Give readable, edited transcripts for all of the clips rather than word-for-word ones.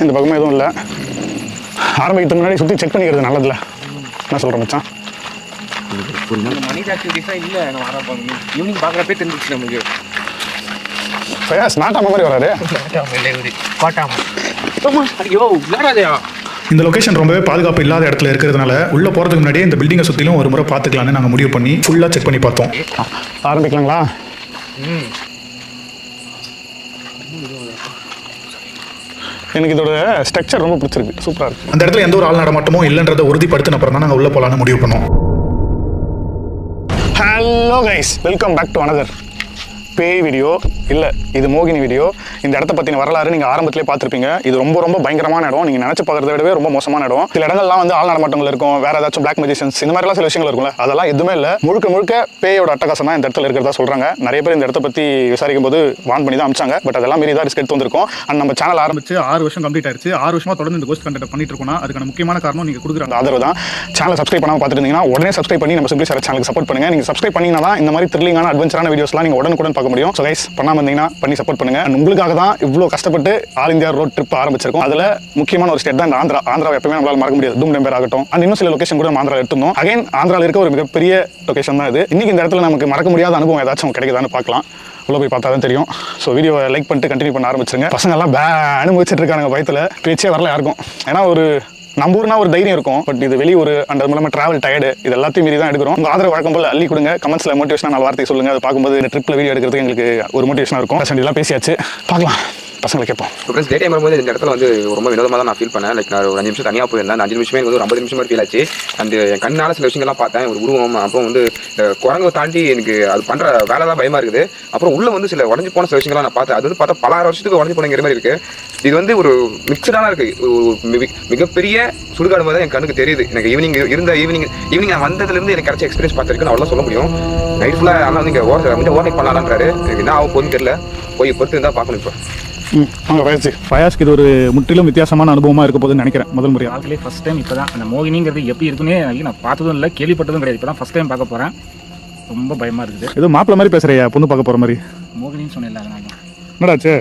இந்த பக்கமே எதுவும் இல்லை. ஆரம்பிக்கிறதுக்கு முன்னாடி சுற்றி செக் பண்ணிக்கிறது நல்லதில்ல. என்ன சொல்கிறேன் மச்சான்? மணி ஆக்டிவிட்டிஸாக இல்லை. நான் வர ஈவினிங் பார்க்குறப்பே தெரிஞ்சிச்சு நமக்கு. நாட்டாம மாதிரி வராரு. இந்த லொகேஷன் ரொம்பவே பாதுகாப்பு இல்லாத இடத்துல இருக்கிறதுனால உள்ள போறதுக்கு முன்னாடியே இந்த பில்டிங்கை சுற்றிலும் ஒரு முறை பார்த்துக்கலான்னு நாங்கள் முடிவு பண்ணி ஃபுல்லாக செக் பண்ணி பார்த்தோம். ஆரம்பிக்கலாங்களா? எனக்கு இதோட ஸ்ட்ரக்சர் ரொம்ப பிடிச்சிருக்கு, சூப்பராக இருக்குது. அந்த இடத்துல எந்த ஒரு ஆள் நடமாட்டமோ இல்லைன்றதை உறுதிப்படுத்தின அப்புறம் தான் நாங்கள் உள்ளே போகலான்னு முடிவு பண்ணோம். Hello guys, welcome back to another பேய் வீடியோ. இல்லை, இது மோகினி வீடியோ. இந்த இடத்த பற்றின வரலாறு நீங்கள் ஆரம்பத்திலே பார்த்துருப்பீங்க. இது ரொம்ப ரொம்ப பயங்கரமான இடம். நீங்கள் நினச்சி பார்க்குறத விடவே ரொம்ப மோசமான இடம். சில இடங்கள்லாம் வந்து ஆள் நடமாட்டங்கள் இருக்கும், வேறு ஏதாச்சும் பிளாக் மெஜிஷியன்ஸ், இந்த மாதிரிலாம் சில விஷயங்கள் இருக்கும்ல, அதெல்லாம் எதுவுமே இல்லை. முழுக்க முழுக்க பேயோட அட்டகாசம் தான் இந்த இடத்துல இருக்கிறதா சொல்கிறாங்க. நிறைய பேர் இந்த இடத்த பற்றி விசாரிக்கும் போது வான் பண்ணி தான் அமிச்சாங்க. பட் அதெல்லாம் மீறி தான் ரிஸ்க் எடுத்து வந்திருக்கோம். அண்ட் நம்ம சேனல் ஆரம்பிச்சு 6 வருஷம் கம்ப்ளீட் ஆயிடுச்சு. 6 வருஷமாக தொடர்ந்து இந்த கோஸ்ட் கண்டென்ட் பண்ணிட்டு இருக்கோம்னா அதுக்கான முக்கியமான காரணம் நீங்கள் கொடுக்குற அந்த ஆதரவு தான். சேனலை சப்ஸ்கிரைப் பண்ணாமல் பார்த்துருந்தீங்கன்னா உடனே சப்ஸ்கிரைப் பண்ணி நம்ம சிம்பிளி சார் சேனலுக்கு சப்போர்ட் பண்ணுங்கள். நீங்கள் சப்ஸ்கிரைப் பண்ணிங்கன்னா தான் இந்த மாதிரி த்ரில்லிங்கான அட்வென்ச்சரான வீடியோஸ்லாம் நீங்கள் உடனுக்குடன் பார்க்க முடியும். ஸோ கைஸ், பண்ணாமல் இருந்தீங்கன்னா பண்ணி சப்போர்ட் பண்ணுங்க. உங்களுக்காக தான் இவ்வளோ கஷ்டப்பட்டு ஆல் இந்தியா ரோட் ட்ரிப் ஆரம்பிச்சிருக்கோம். அதில் முக்கியமான ஒரு ஸ்டேட் தான் இந்த ஆந்திரா. ஆந்திரா எப்பவுமே நம்மளால மறக்க முடியாது. தூம் டெம்பர் ஆகட்டும், அந்த இன்னும் சில லொகேஷன் கூட நம்ம ஆந்திரா எடுத்துருந்தோம். அகைன் ஆந்திராவில் இருக்க ஒரு மிகப்பெரிய லொகேஷன் தான் இது. இன்னைக்கு இந்த இடத்துல நமக்கு மறக்க முடியாத அனுபவம் ஏதாச்சும் கிடைக்குதான்னு பார்க்கலாம். உள்ள போய் பார்த்தா தான் தெரியும். ஸோ வீடியோவை லைக் பண்ணிட்டு கண்டினியூ பண்ண ஆரம்பிச்சிருங்க. பசங்கள்லாம் அனுபவிச்சுட்டு இருக்காங்க பயத்தில். பேச்சே வரல யாருக்கும். ஏன்னா ஒரு நம்ம ஊர்னா ஒரு தைரியம் இருக்கும். பட் இது வெளியூர் அண்ட் அது மூலமாக ட்ராவல் டயர்டு, இது எல்லாத்தையும் மீறி தான் எடுக்கிறோம். உங்கள் ஆதரவு வழக்கம் போல் அள்ளி கொடுங்க. கமெண்ட்ஸில் மோட்டிவேஷனாக நல்ல வார்த்தை சொல்லுங்கள். அதை பார்க்கும்போது இந்த ட்ரிப்பில் வீடியோ எடுக்கிறதுக்கு எங்களுக்கு ஒரு மோட்டிவேஷனாக இருக்கும். எல்லாம் பேசியாச்சு, பார்க்கலாம். பசங்களை கேட்போம். ஃப்ரெண்ட்ஸ், டே டைம் வரும்போது இந்த இடத்துல வந்து ரொம்ப வினோதமாக தான் நான் ஃபீல் பண்ணேன். லைக் நான் ஒரு 5 நிமிஷம் தனியாக போயிருந்தேன். அந்த 5 நிமிஷமே எனக்கு ஒரு 50 நிமிஷம் மாதிரி ஃபீல் ஆச்சு. அந்த என் கண்ணால் சில விஷயங்கள்லாம் பார்த்தேன். ஒரு உருவம், அப்புறம் வந்து குரங்கை தாண்டி எனக்கு அது பண்ணுற வேலை தான் பயமாக இருக்குது. அப்புறம் உள்ள வந்து சில உடஞ்சி போன சில விஷயங்கள்லாம் நான் பார்த்தேன். அது வந்து பார்த்தா பல வருஷத்துக்கு உடஞ்சி போனங்கிற மாதிரி இருக்குது. இது வந்து ஒரு மிக்சடான இருக்குது. மிகப்பெரிய சுடுகாடு மாதிரி தான் என் கண்ணுக்கு தெரியுது. எனக்கு ஈவினிங் நான் வந்ததுலேருந்து எனக்கு கிடைச்ச எக்ஸ்பீரியன்ஸ் பார்த்துருக்கு. அவ்வளோ சொல்ல முடியும். நைட் ஃபுல்லாக ஆனால் வந்து இங்கே கொஞ்சம் ஓவர்நைட் பண்ணலான்றாரு. எனக்கு என்ன ஆகும் போகுதுன்னு தெரியல. போய் பொறுத்து இருந்தால் பார்க்கணும். இப்போ ஃபயாஸ்க்கு இது ஒரு முற்றிலும் வித்தியாசமான அனுபவமாக இருக்க போதுன்னு நினைக்கிறேன். முதல் முறையாக வாழ்க்கையிலே ஃபஸ்ட் டைம் இப்போ தான் அந்த மோகினிங்கிறது எப்படி இருக்குன்னே நான் பார்த்ததும் இல்லை, கேள்விப்பட்டதும் கிடையாது. இப்போ தான் ஃபஸ்ட் டைம் பார்க்க போகிறேன். ரொம்ப பயமாக இருக்குது. ஏதோ மாப்பிள்ள மாதிரி பேசுறியா? பொண்ணு பார்க்க போகிற மாதிரி. மோகினின்னு சொன்னேன். என்னடாச்சு?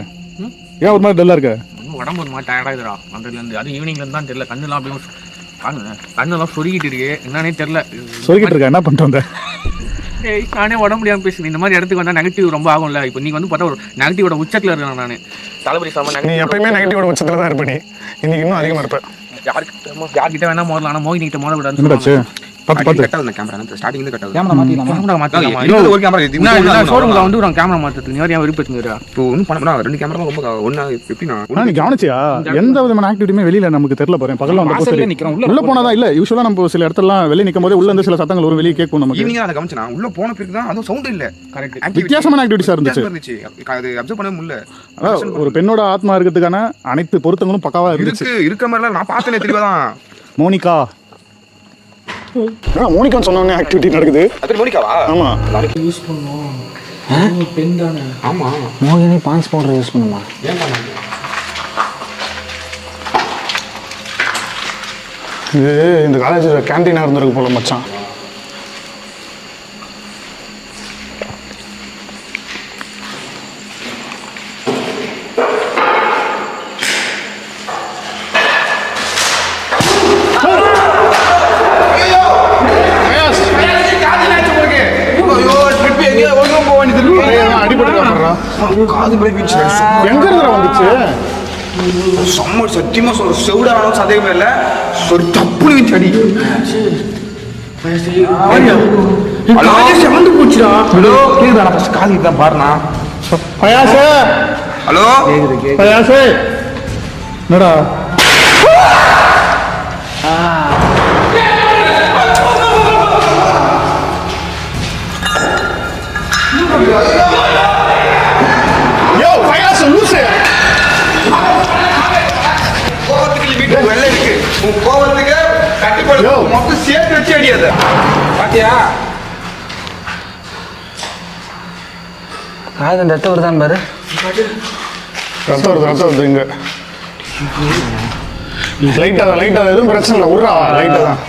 ஏன் ஒரு மாதிரி டல்லாக இருக்க? உடம்பு ஒரு மாதிரி டயர்டாகுதுடா வந்ததுலேருந்து. அது ஈவினிங்லேருந்து தான் தெரியல. கண்ணெல்லாம் அப்படியே கண்ணெல்லாம் சொருகிட்டு இருக்கு. என்னன்னே தெரியல. சொருகிட்டு இருக்கா? என்ன பண்ணிட்டு வந்த? நானே உடம்பு முடியாமல் பேசுகிறேன். இந்த மாதிரி இடத்துக்கு வந்தால் நெகட்டிவ் ரொம்ப ஆகும்ல. இப்போ நீங்கள் வந்து பார்த்தா ஒரு நெகட்டிவோட உச்சத்தில் இருக்கேன். நான் தளபதி சாமி நீ எப்பயுமே நெகட்டிவோட உச்சத்தில் தான் இருப்பேன். இன்னைக்கு இன்னும் அதிகமாக இருப்பேன். யார்கிட்ட வேணா மோதலாம், ஆனால் மோகினி கிட்ட மோதக்கூடாது. எந்த விதமான ஆக்டிவிட்டியுமே வெளியில நமக்கு தெரியல. பாருங்க, பகல்ல உள்ள போனதா இல்ல. யூசுவலா நம்ம சில இடத்துல வெளியே நிக்கும் போது உள்ள இருந்து சில சத்தங்கள் ஒரு வெளியே கேட்கும். நமக்கு உள்ள போன பிறகு தான் அதுவும் சவுண்ட் இல்ல. வித்தியாசமான ஆக்டிவிட்டிஸா இருந்துச்சு. அப்சர்வ் பண்ணவே முடியல. ஒரு பெண்ணோட ஆத்மா இருக்கிறதுக்கான அனைத்து பொருத்தங்களும் பக்காவா இருந்துச்சு. இருக்க மாதிரி நான் பார்த்தேனே தெரியவதான். மோனிகா மோனிகான்னு சொன்ன ஆக்டிவிட்டி நடக்குது. அது மோனிகாவா? ஆமா, யூஸ் பண்ணுவோம். பெண் தானே? ஆமா, மோகினி பான்ஸ் பவுடர் யூஸ் பண்ணுமா? இது இந்த காலேஜ் கேண்டீனா இருந்திருக்கு போல மச்சான். சத்தியமா செவிடான சந்தேகமே இல்ல. ஒரு தப்பு அடி செவந்து போச்சுடா. ஹலோ, கேக்குதா? ஃபர்ஸ்ட் காது தான் பாருண்ணா. ஹலோ, என்னடா? கோவத்துக்கு கட்டிப்படு மொத்தம் சேர்த்து வச்சு அடியாது. பாத்தியா? காது அந்த ரத்தம் வருதான் பாரு. ரத்தம் வருது இங்க. லைட்டா எதுவும் பிரச்சனை இல்லை. விட்றா, லைட்டா தான்.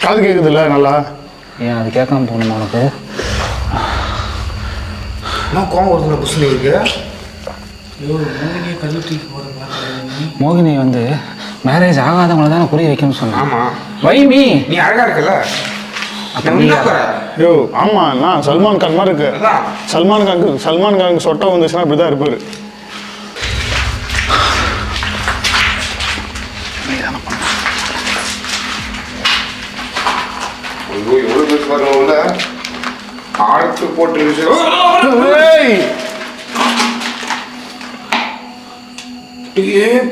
காது கேட்குது இல்லை நல்லா? ஏன் அது கேட்காம போகணுமா உனக்கு? கோவம் வருதுல புஷ்ணி இருக்கு. கல்லு தூக்கி போகிற மாதிரி மோகினி வந்து மேரேஜ் ஆகாதவங்கள தானே புரிய வைக்கணும்னு சொன்னான். ஆமா வைமி நீ அழகா இருக்கல யோ ஆமா நான் சல்மான் கான் மாதிரி இருக்கு. சல்மான் கானுக்கு சொட்டை வந்துச்சுன்னா இப்படிதான் இருப்பாரு. எவ்வளவு பேர் வரல ஆழத்து போட்டு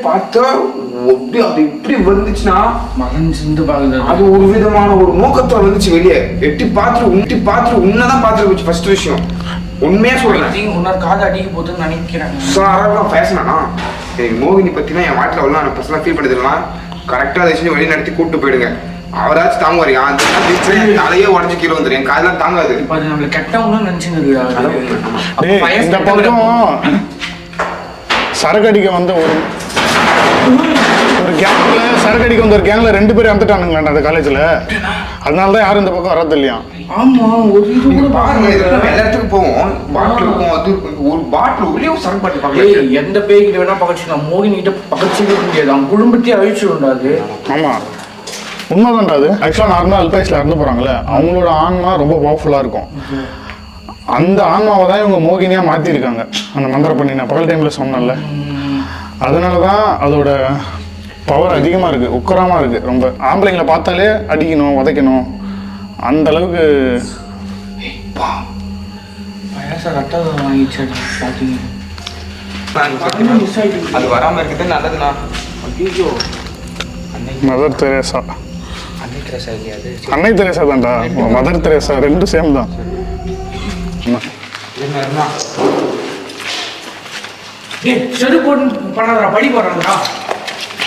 பார்த்தா அது இப்படி வந்துச்சுன்னா மகன் சிந்து பாக்குது. அது ஒரு விதமான ஒரு நோக்கத்துல வந்துச்சு வெளியே. எட்டி பார்த்து உன்னதான் பார்த்துருச்சு. ஃபர்ஸ்ட் விஷயம் உண்மையா சொல்றேன். உன்னோட காது அடிக்க போகுதுன்னு நினைக்கிறேன். பேசினா எனக்கு மோகினி பத்தினா என் வாட்டில் அவ்வளோ நான் பர்சனலாக ஃபீல் பண்ணதுலாம் கரெக்டாக அதை செஞ்சு வழி நடத்தி கூப்பிட்டு போயிடுங்க. அவராச்சும் தாங்குவார். அந்த தலையே உடஞ்சி கீழே வந்துடும். என் காதெல்லாம் தாங்காது. இப்போ அது நம்மள கெட்டவங்களும் நினைச்சுங்க. இந்த பக்கம் சரக்கடிக்க வந்த ஒரு கேங்ல சரக்கடிக்க வந்த ஒரு கேங்ல 2 பேரும் இறந்துட்டானுங்களா அந்த காலேஜ்ல. அதனாலதான் யாரும் இந்த பக்கம் வர்றது இல்லையா? ஆமா ஒரு இது கூட பாருங்க. எல்லா இடத்துக்கும் போவோம். பாட்டில் இருக்கும். அது ஒரு பாட்டில் உள்ளே ஒரு சரக்கு பாட்டில் பார்க்கலாம். எந்த பேய்கிட்ட வேணா பக்கச்சுக்கலாம். மோகினி கிட்ட பக்கச்சிக்க முடியாது. அவங்க குடும்பத்தையே அழிச்சு உண்டாது. ஆமா உண்மைதான்டா. அது ஆக்சுவலாக நார்மலாக அல்பாய்ஸில் இறந்து போகிறாங்களே அவங்களோட ஆன்மா ரொம்ப பவர்ஃபுல்லாக இருக்கும். அந்த ஆன்மாவை தான் இவங்க மோகினியாக மாற்றிருக்காங்க. அந்த மந்திரம் பண்ணி நான் பகல் டைமில் சொன்னேன்ல. அதனால தான் அதோட பவர் அதிகமாக இருக்குது. உக்கரமாக இருக்குது. ரொம்ப ஆம்பளைங்களை பார்த்தாலே அடிக்கணும் உதைக்கணும் அந்த அளவுக்கு. அது வராமல் இருக்கிறது நல்லதுண்ணா. Mother Teresa. அன்னை தெரேசா தான்டா. மதர் தெரேசா 2 சேம் தான்.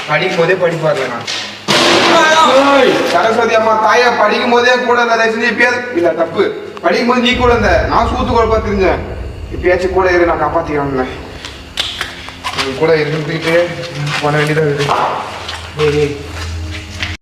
படிக்கும் போதே படிப்பாருண்ணா. சரஸ்வதி அம்மா தாயா படிக்கும் போதே கூட இல்ல தப்பு. படிக்கும் போது நீ கூட இருந்த. நான் சூத்து குழப்பா தெரிஞ்சேன். இப்பயாச்சும் கூட இரு, நான் காப்பாத்திக்கிறேன். கூட இருந்துட்டு பண்ண வேண்டியதா இருக்கு.